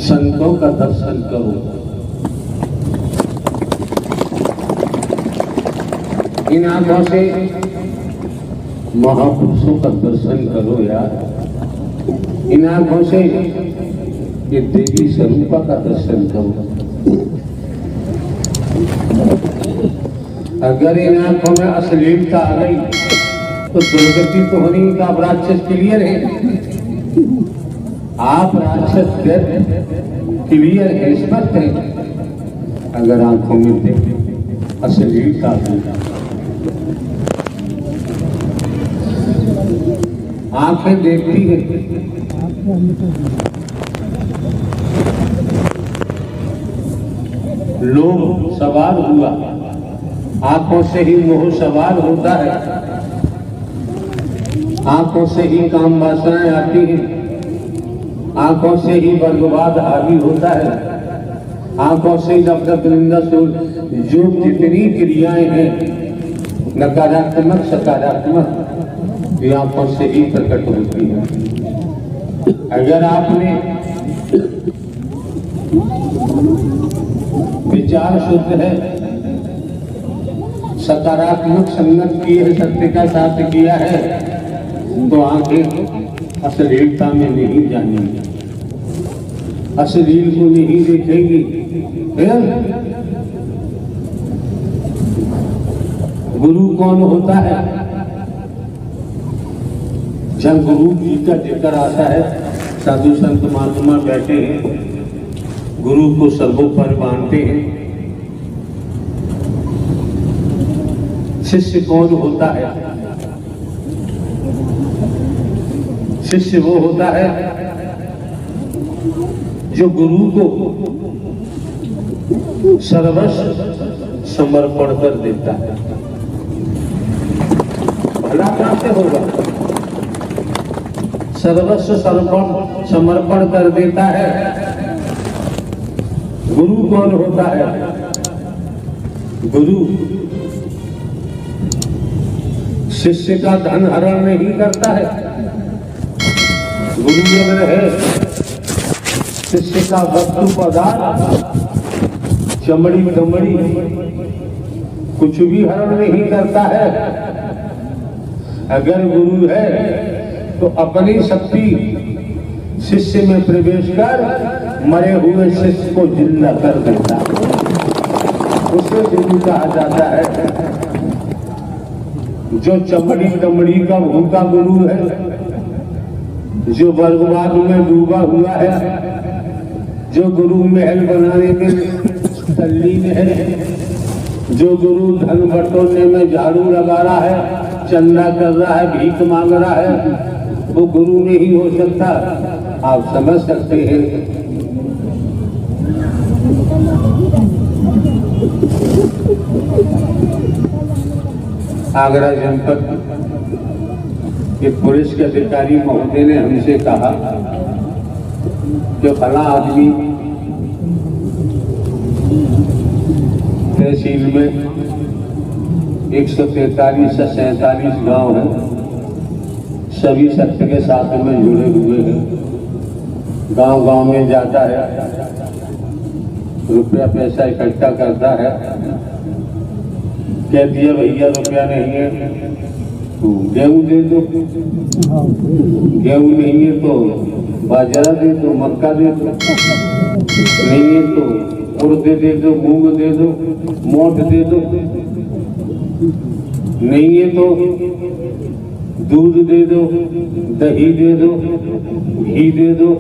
संतों का दर्शन करो। इन आंखों से महापुरुषों का दर्शन करो यार। इन आंखों से ये देवी स्वरूपा का दर्शन करो। अगर इन आंखों में अश्लीलता आ गई तो दुर्गति तो होनी का आप राक्षस क्लियर है। आप राक्षस क्लियर है, स्पष्ट है। अगर आंखों में अश्लीलता आ गई, आंखें देखती है, लोभ सवार हुआ, आंखों से ही मोह सवार होता है, आंखों से ही काम वासनाएं आती हैं, आंखों से ही वर्गवाद हावी होता है, आंखों से नफरत निंदा जो जितनी क्रियाएं हैं नकारात्मक सकारात्मक, ये आंखों से ही प्रकट होती है। अगर आपने विचार शुद्ध है, सकारात्मक संगत की है, सत्य का साथ किया है, तो आंखें अश्लीलता में नहीं जाएंगी, अश्लील को नहीं देखेंगी। गुरु कौन होता है? जब गुरु जी का जिक्र आता है, साधु संत महात्मा बैठे हैं, गुरु को सर्वोपरि मानते हैं। शिष्य कौन होता है? शिष्य वो होता है जो गुरु को सर्वस्व समर्पण कर देता है। भला कैसे होगा? सर्वस्व समर्पण कर देता है। गुरु कौन होता है? गुरु शिष्य का धन हरण नहीं करता है। गुरु अगर है, शिष्य का वस्तु पदार्थ चमड़ी दमड़ी कुछ भी हरण नहीं करता है। अगर गुरु है तो अपनी शक्ति शिष्य में प्रवेश कर मरे हुए शिष्य को जिंदा कर देता है। उसे गुरु कहा जाता है। जो चमड़ी दमड़ी का भूखा गुरु है, जो वर्गवाद में डूबा हुआ है, जो गुरु महल बनाने में तल्लीन है, जो गुरु धन बटोरने में झाड़ू लगा रहा है, चंदा कर रहा है, भीख मांग रहा है, वो गुरु नहीं हो सकता। आप समझ सकते हैं। आगरा जनपद के पुलिस के अधिकारी महोदय ने हमसे कहा कि फला आदमी तहसील में 143 से 47 गांव है, सभी सत्य के साथ में जुड़े हुए हैं। गांव गांव में जाता है, रुपया पैसा इकट्ठा करता है, कह दिया भैया रुपया नहीं है तो गेहूं दे दो, गेहूं नहीं है तो बाजरा दे दो, मक्का दे दो, नहीं है तो उड़द दे दो, मूंग दे दो, मोठ दे दो, नहीं है तो दूध दे दो, दही दे दो, घी दे दो,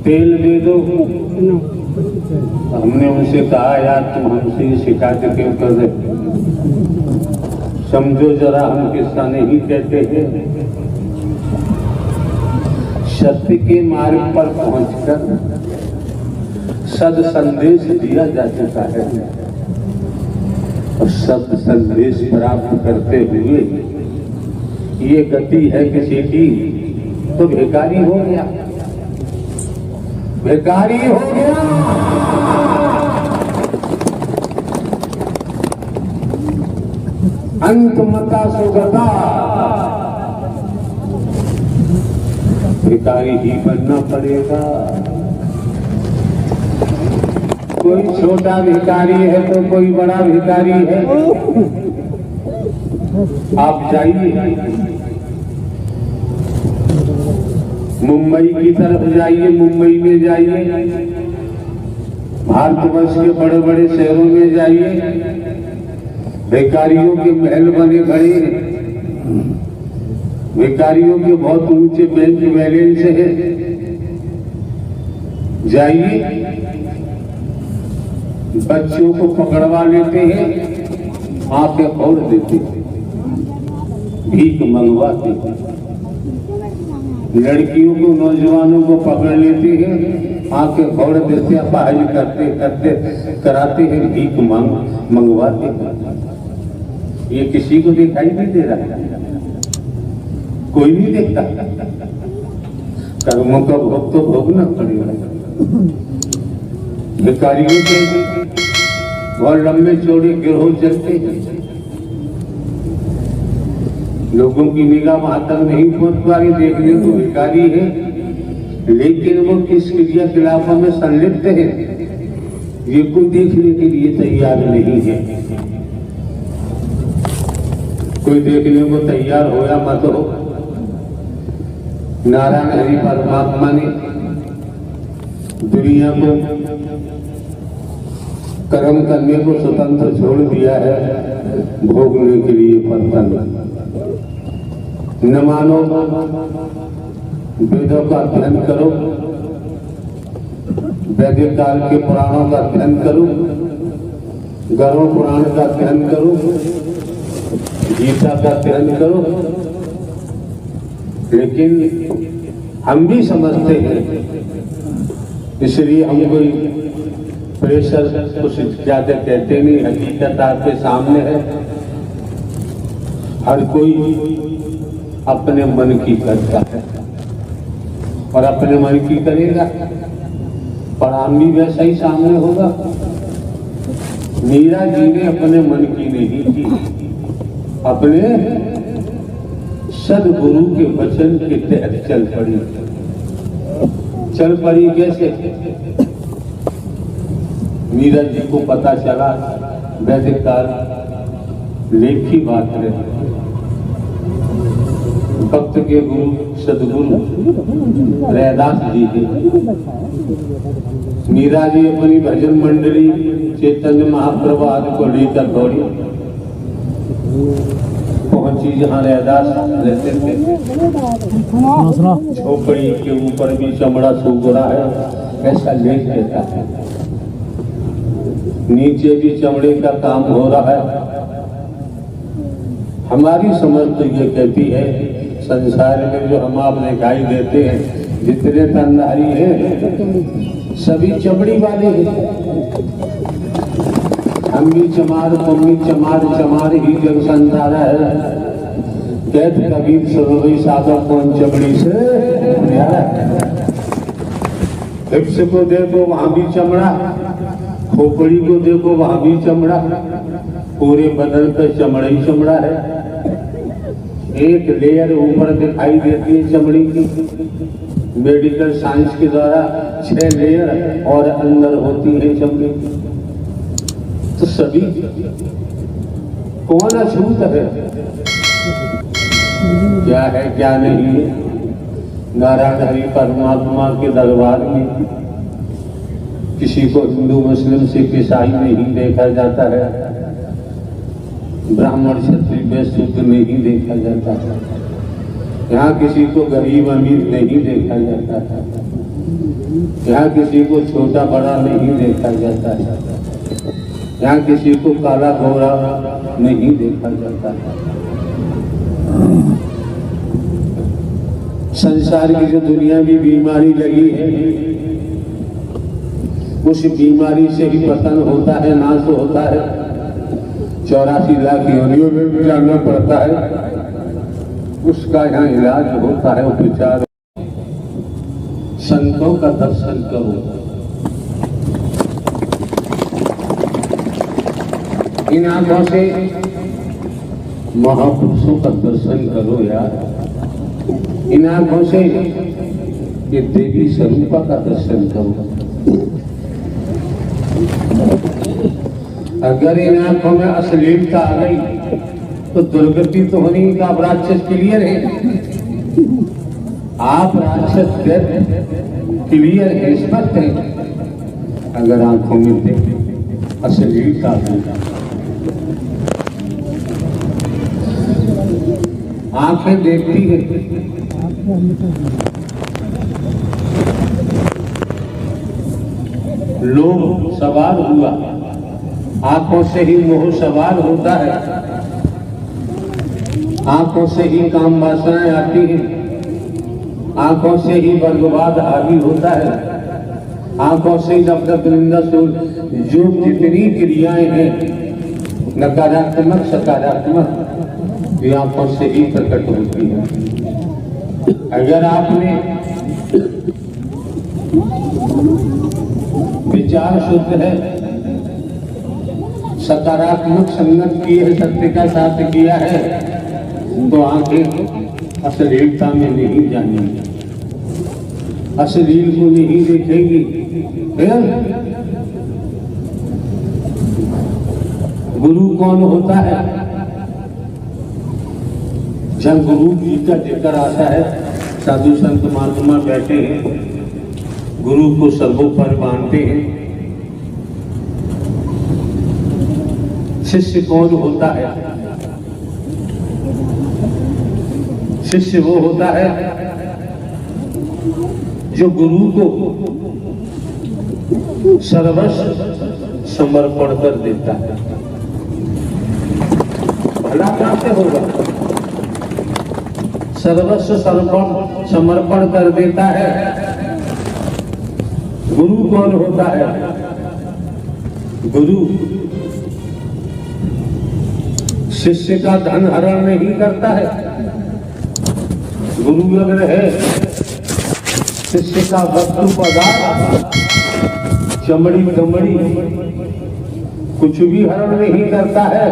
तेल दे दो। हमने उनसे कहा यार तुम हमसे ये शिकायत क्यों कर रहे? समझो जरा, हम किस्सा नहीं कहते हैं। सत्य के मार्ग पर पहुंचकर सद संदेश दिया जा चुका है और सद संदेश प्राप्त करते हुए ये गति है किसी की तो भिखारी हो गया, भिखारी हो गया। अंत मता सुगता, भिखारी ही बनना पड़ेगा। कोई छोटा भिखारी है तो कोई बड़ा भिखारी है। आप जाइए मुंबई की तरफ, जाइए मुंबई में जाइए, भारतवर्ष के बड़े बड़े शहरों में जाइए, भिखारियों के महल बने खड़े हैं, भिखारियों के बहुत ऊंचे बैंक बैलेंस है। जाइए बच्चों को पकड़वा लेते हैं, आंखें फोड़ देते हैं, भीख मंगवाते हैं, लड़कियों को नौजवानों को पकड़ लेते हैं, आंखें फोड़ देते हैं, पढ़ाई करते करते कराते हैं, भीख मंगवाते हैं। ये किसी को दिखाई नहीं दे रहा, कोई नहीं देखता। कर्मों का भोग तो भोगना पड़ेगा। भिखारियों के बहुत लंबे चौड़े गिरोह चलते हैं, लोगों की निगाह वहां तक नहीं पहुंच पा रही, देखने को भिखारी है लेकिन वो किस क्रियाकलापों में संलिप्त है ये कोई देखने के लिए तैयार नहीं है। कोई देखने को तैयार हो या मत हो, नारायण हरि परमात्मा ने दुनिया को कर्म करने को स्वतंत्र छोड़ दिया है, भोगने के लिए बंधन। न मानो वेदों का अध्ययन करो, वैदिक काल के पुराणों का अध्ययन करो, गरुड़ पुराण का अध्ययन करो, गीता का अध्ययन करो, लेकिन हम भी समझते हैं, इसलिए हम कोई प्रेशर कुछ ज्यादा कहते नहीं। हकीकत आपके सामने है, हर कोई अपने मन की करता है और अपने मन की करेगा, परिणाम भी वैसा ही सामने होगा। मीरा जी ने अपने मन की नहीं की, अपने सदगुरु के वचन के तहत चल पड़ी। चल पड़ी कैसे? मीरा जी को पता चला वैदिक काल लेख की बात है, भक्त के गुरु सदगुरु रैदास जी थे। मीरा जी अपनी भजन मंडली चैतन्य महाप्रभु आदि को लेकर दौड़ी, पहुंची जहाँ रैदास रहते थे। झोपड़ी के ऊपर भी चमड़ा सूख रहा है, ऐसा लेख देता है, नीचे भी चमड़े का काम हो रहा है। हमारी समझ तो ये कहती है, संसार में जो हम आप दिखाई देते हैं, जितने तनधारी हैं सभी चमड़ी वाले हैं। हम भी चमार, तुम भी चमार, चमार ही जग संसार है। कहते कबीर सरोई साधक कौन चमड़ी से प्यारा है। हिप्स को देखो वहां भी चमड़ा, खोपड़ी को देखो वहां भी चमड़ा, पूरे बदन पर चमड़ा ही चमड़ा है। एक लेयर ऊपर दिखाई देती है चमड़ी की, मेडिकल साइंस के द्वारा 6 लेयर और अंदर होती है चमड़ी। तो सभी कौन अछूत है, क्या है क्या नहीं है। नारायण हरि परमात्मा के दरबार में किसी को हिंदू मुस्लिम सिख ईसाई नहीं देखा जाता है, ब्राह्मण क्षत्रिय वैश्य शूद्र नहीं देखा जाता है, यहाँ किसी को गरीब अमीर नहीं देखा जाता है, यहाँ किसी को छोटा बड़ा नहीं देखा जाता है, यहाँ किसी को काला गोरा नहीं देखा जाता है। संसार की जो दुनियावी बीमारी लगी है, उस बीमारी से ही पतन होता है, नाश होता है। 84 लाख योनियों में भी जाना पड़ता है, उसका यहाँ इलाज होता है, उपचार। संतों का दर्शन करो, इन आंखों से महापुरुषों का दर्शन करो यार, इन आंखों से ये देवी स्वरूपा का दर्शन करो। अगर इन आंखों में अश्लीलता आ गई तो दुर्गति तो होनी का। आप राक्षस क्लियर है, आप राक्षस क्लियर है, स्पष्ट है। अगर आंखों में अश्लीलता आ गई, आंखें देखती है, लोभ सवार हुआ, आंखों से ही मोह सवार होता है, आंखों से ही काम वासनाएं आती हैं, आंखों से ही वर्गवाद हावी होता है, आंखों से ही नफरत निंदा जो जितनी क्रियाएं हैं नकारात्मक सकारात्मक, ये आंखों से ही प्रकट होती है। अगर आपने विचार शुद्ध है, सकारात्मक संगत की है, सत्य का साथ किया है, तो आंखें अश्लीलता में नहीं जाएंगी, अश्लील को नहीं देखेंगी। गुरु कौन होता है? जब गुरु जी का जिक्र आता है, साधु संत महात्मा बैठे हैं, गुरु को सर्वोपरि मानते हैं। शिष्य कौन होता है? शिष्य वो होता है जो गुरु को सर्वस्व समर्पण कर देता है। भला कहां से होगा? सर्वस्व समर्पण कर देता है। गुरु कौन होता है? गुरु शिष्य का धन हरण नहीं करता है। गुरु अगर है, शिष्य का वस्तु पदार्थ चमड़ी दमड़ी कुछ भी हरण नहीं करता है।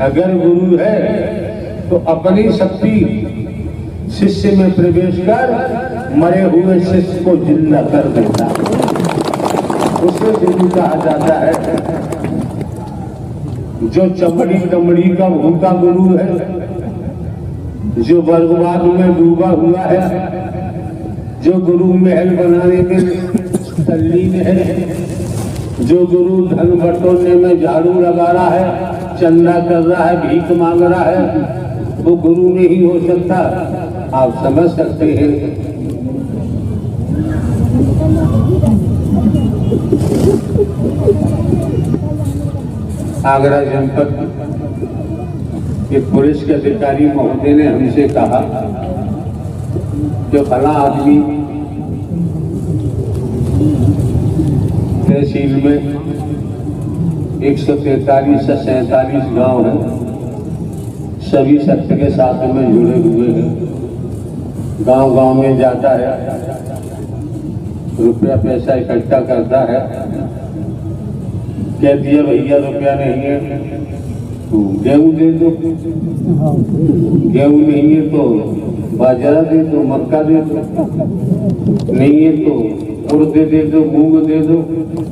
अगर गुरु है तो अपनी शक्ति शिष्य में प्रवेश कर मरे हुए शिष्य को जिंदा कर देता है। उसे गुरु कहा जाता है। जो चमड़ी दमड़ी का भूखा गुरु है, जो वर्गवाद में डूबा हुआ है, जो गुरु महल बनाने में तल्लीन है, जो गुरु धन बटोरने में झाड़ू लगा रहा है, चंदा कर रहा है, भीख मांग रहा है, वो गुरु नहीं हो सकता। आप समझ सकते हैं। आगरा जनपद के पुलिस के अधिकारी महोदय ने हमसे कहा कि फला आदमी तहसील में 143 से 47 गांव है, सभी सत्य के साथ में जुड़े हुए हैं। गांव गांव में जाता है, रुपया पैसा इकट्ठा करता है, कह दिया भैया रुपया नहीं है तो गेहूं दे दो, गेहूं नहीं है तो बाजरा दे दो, मक्का दे दो, नहीं है तो उड़द दे दो, मूंग दे दो,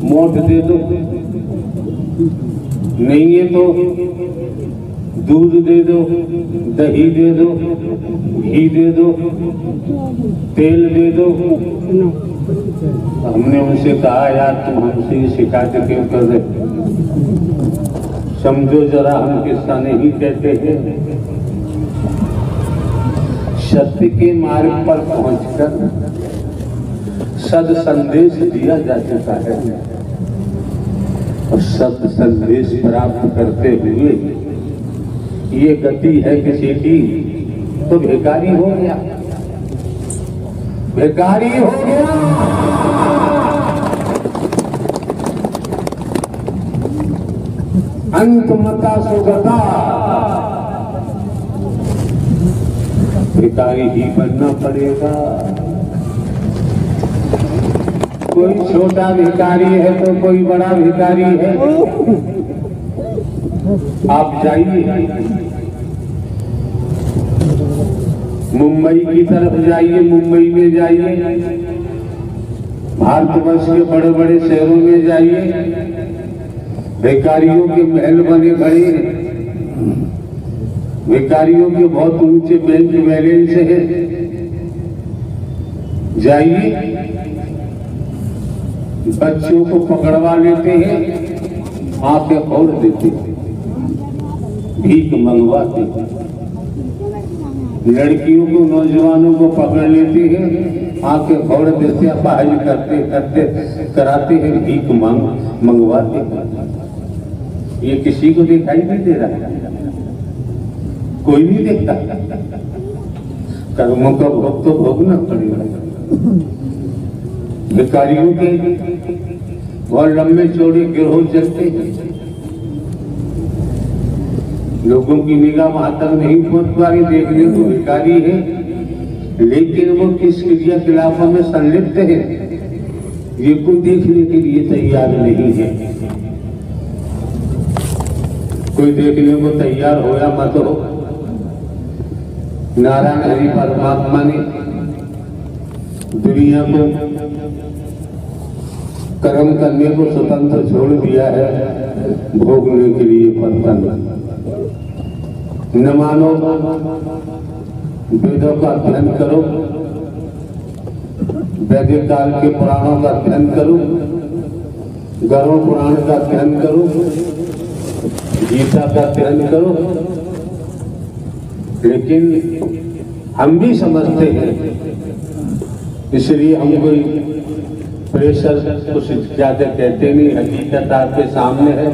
मोठ दे दो, नहीं है तो दूध दे दो, दही दे दो, घी दे दो, तेल दे दो। हमने उनसे कहा यार तुम हमसे ये शिकायत क्यों कर रहे? समझो जरा हम किस्सा नहीं कहते हैं। सत्य के मार्ग पर पहुंचकर सद संदेश दिया जा चुका है और सद संदेश प्राप्त करते हुए ये गति है किसी की तो भिखारी हो गया, भिखारी हो गया। अंत मता सुगता, भिखारी ही बनना पड़ेगा। कोई छोटा भिखारी है तो कोई बड़ा भिखारी है। आप जाइए मुंबई की तरफ, जाइए मुंबई में जाइए, भारतवर्ष के बड़े बड़े शहरों में जाइए, भिखारियों के महल बने खड़े हैं, भिखारियों के बहुत ऊंचे बैंक बैलेंस है। जाइए, बच्चों को पकड़वा लेते हैं, आंखें फोड़ देते हैं, भीख मंगवाते हैं। लड़कियों को, नौजवानों को पकड़ लेते हैं, आंखें फोड़ देते हैं, पढ़ाई करते करते कराते हैं, भीख मंगवाते हैं। ये किसी को दिखाई नहीं दे रहा, कोई नहीं देखता। कर्मों का भोग तो भोगना पड़ेगा। भिखारियों के बहुत लंबे चौड़े गिरोह चलते हैं, लोगों की निगाह वहां तक नहीं पहुंच पा रही, देखने को भिखारी है, लेकिन वो किस क्रियाकलापों में संलिप्त है ये कोई देखने के लिए तैयार नहीं है। कोई देखने को तैयार हो या मत हो, नारायण हरि परमात्मा ने दुनिया को कर्म करने को स्वतंत्र छोड़ दिया है, भोगने के लिए बर्तन। न मानो, वेदों का अध्ययन करो, वैदिक काल के पुराणों का अध्ययन करो, गरुड़ पुराण का अध्ययन करो, गीता का अध्ययन करो, लेकिन हम भी समझते हैं, इसलिए हम कोई प्रेशर कुछ ज्यादा कहते नहीं। हकीकत आपके सामने है,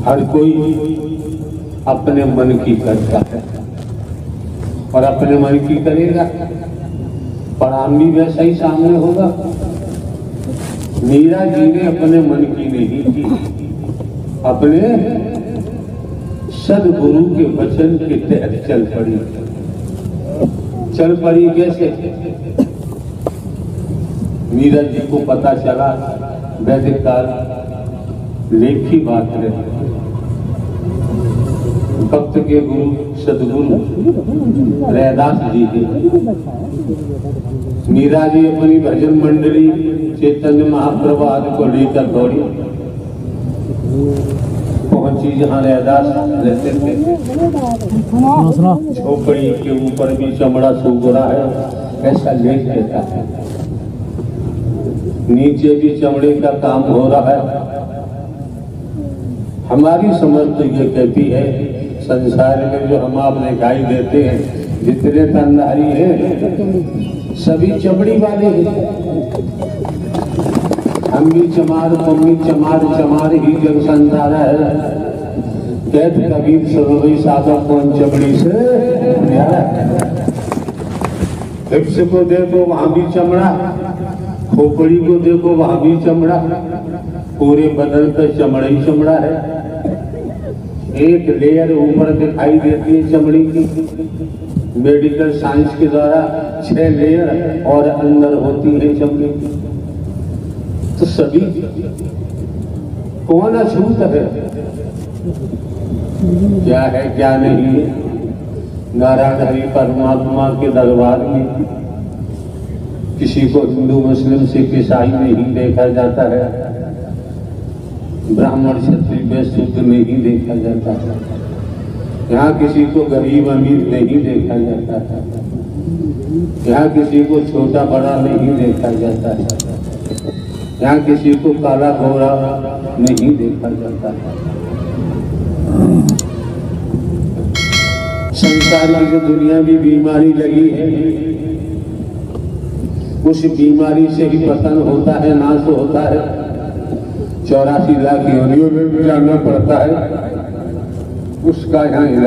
हर कोई अपने मन की करता है और अपने मन की करेगा, परिणाम भी वैसा ही सामने होगा। मीरा जी ने अपने मन की नहीं की, अपने सदगुरु के वचन के तहत चल पड़ी। चल पड़ी कैसे? मीरा जी को पता चला वैदिक काल लेख की बात है, भक्त के गुरु सदगुरु रैदास जी के। मीरा जी अपनी भजन मंडली चैतन्य महाप्रभु आदि को लेकर दौड़ी, पहुंची जहाँ रैदास रहते थे। झोपड़ी के ऊपर भी चमड़ा सूख रहा है, ऐसा लेख देता है, नीचे भी चमड़े का काम हो रहा है। हमारी समझ तो ये कहती है, संसार में जो हम आप दिखाई देते हैं, जितने तनधारी हैं सभी चमड़ी वाले हैं। हम भी चमार, मम्मी चमार, चमार ही जग संसारा है। कहते कबीर सरोई साधक कौन चमड़ी से न्यारा। हिप्स को देखो वहां भी चमड़ा, खोपड़ी को देखो वहां भी चमड़ा, पूरे बदन पे चमड़ा ही चमड़ा है। एक लेयर ऊपर दिखाई देती है चमड़ी की, मेडिकल साइंस के द्वारा 6 लेयर और अंदर होती है चमड़ी की। तो सभी कौन अछूत है, क्या है क्या नहीं है। नारायण हरि परमात्मा के दरबार में किसी को हिंदू मुस्लिम सिख ईसाई नहीं देखा जाता है, ब्राह्मण क्षत्रिय वैश्य शूद्र नहीं देखा जाता है, यहाँ किसी को गरीब अमीर नहीं देखा जाता है, यहाँ किसी को छोटा बड़ा नहीं देखा जाता है, यहाँ किसी को काला गोरा नहीं देखा जाता है। संसार की जो दुनिया में बीमारी लगी है, उस बीमारी से ही पतन होता है, नाश होता है। 84 लाख योनियों में भी जाना पड़ता है, उसका यहाँ इलाज